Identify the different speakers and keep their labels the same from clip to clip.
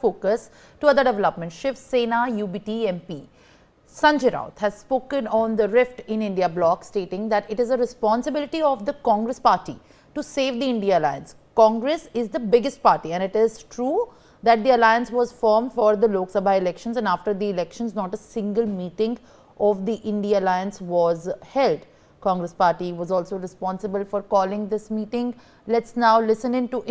Speaker 1: Focus to other developments. Shiv Sena UBT MP Sanjay Raut has spoken on the rift in India bloc, stating that it is a responsibility of the Congress party to save the India alliance. Congress is the biggest party, and it is true that the alliance was formed for the Lok Sabha elections, and after the elections not a single meeting of the India alliance was held. Congress party was also responsible for calling this meeting. Let's now listen into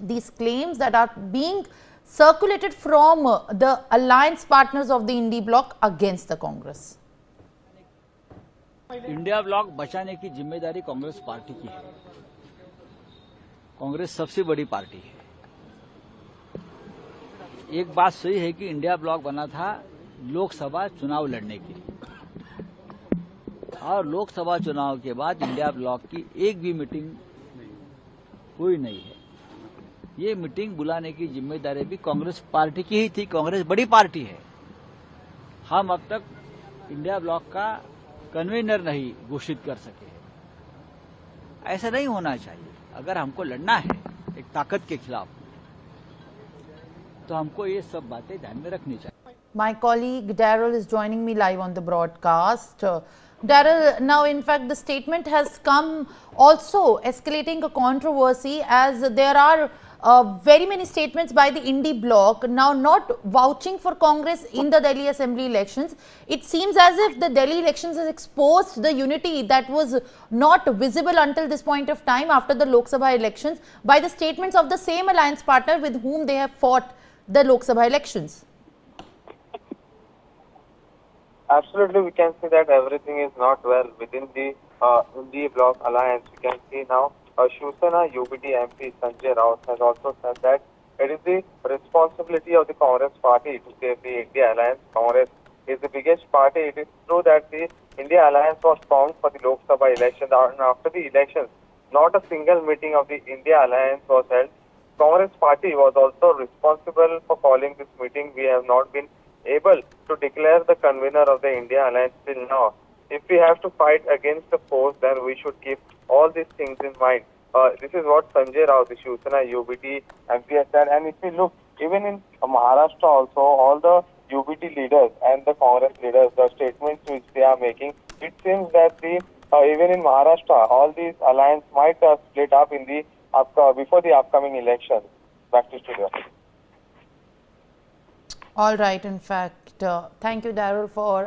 Speaker 1: these claims that are being circulated from the alliance partners of the India bloc against the Congress.
Speaker 2: India block बचाने की जिम्मेदारी Congress party की है। कांग्रेस सबसे बड़ी party है। एक बात सही है कि इंडिया ब्लॉक बना था लोकसभा चुनाव लड़ने के लिए, और लोकसभा चुनाव के बाद इंडिया ब्लॉक की एक भी मीटिंग हुई नहीं है। ये मीटिंग बुलाने की जिम्मेदारी भी कांग्रेस पार्टी की ही थी। कांग्रेस बड़ी पार्टी है। हम अब तक इंडिया ब्लॉक का कन्वीनर नहीं घोषित कर सके। ऐसा नहीं होना चाहिए। अगर हमको लड़ना है एक ताकत के खिलाफ, तो हमको ये सब बातें ध्यान में रखनी चाहिए।
Speaker 1: My colleague Daryl is joining me live on the broadcast. Daryl, now in fact the statement has come also escalating a controversy, as there are very many statements by the India bloc now not vouching for Congress in the Delhi Assembly elections. It seems as if the Delhi elections has exposed the unity that was not visible until this point of time after the Lok Sabha elections by the statements of the same alliance partner with whom they have fought the Lok Sabha elections.
Speaker 3: Absolutely, we can see that everything is not well within the India bloc alliance. We can see now Shiv Sena UBT MP Sanjay Raut has also said that it is the responsibility of the Congress party to save the India alliance. Congress is the biggest party. It is true that the India alliance was formed for the Lok Sabha election, and after the elections, not a single meeting of the India alliance was held. Congress party was also responsible for calling this meeting. We have not been able to declare the convener of the India alliance till now. If we have to fight against the force, then we should keep all these things in mind. This is what Sanjay Raut, the Shiv Sena UBT MP, has said. And if we look, even in Maharashtra also, all the UBT leaders and the Congress leaders, the statements which they are making, it seems that even in Maharashtra, all these alliance might split up in the before the upcoming elections. Back to studio.
Speaker 1: All right, in fact, thank you, Daryl, for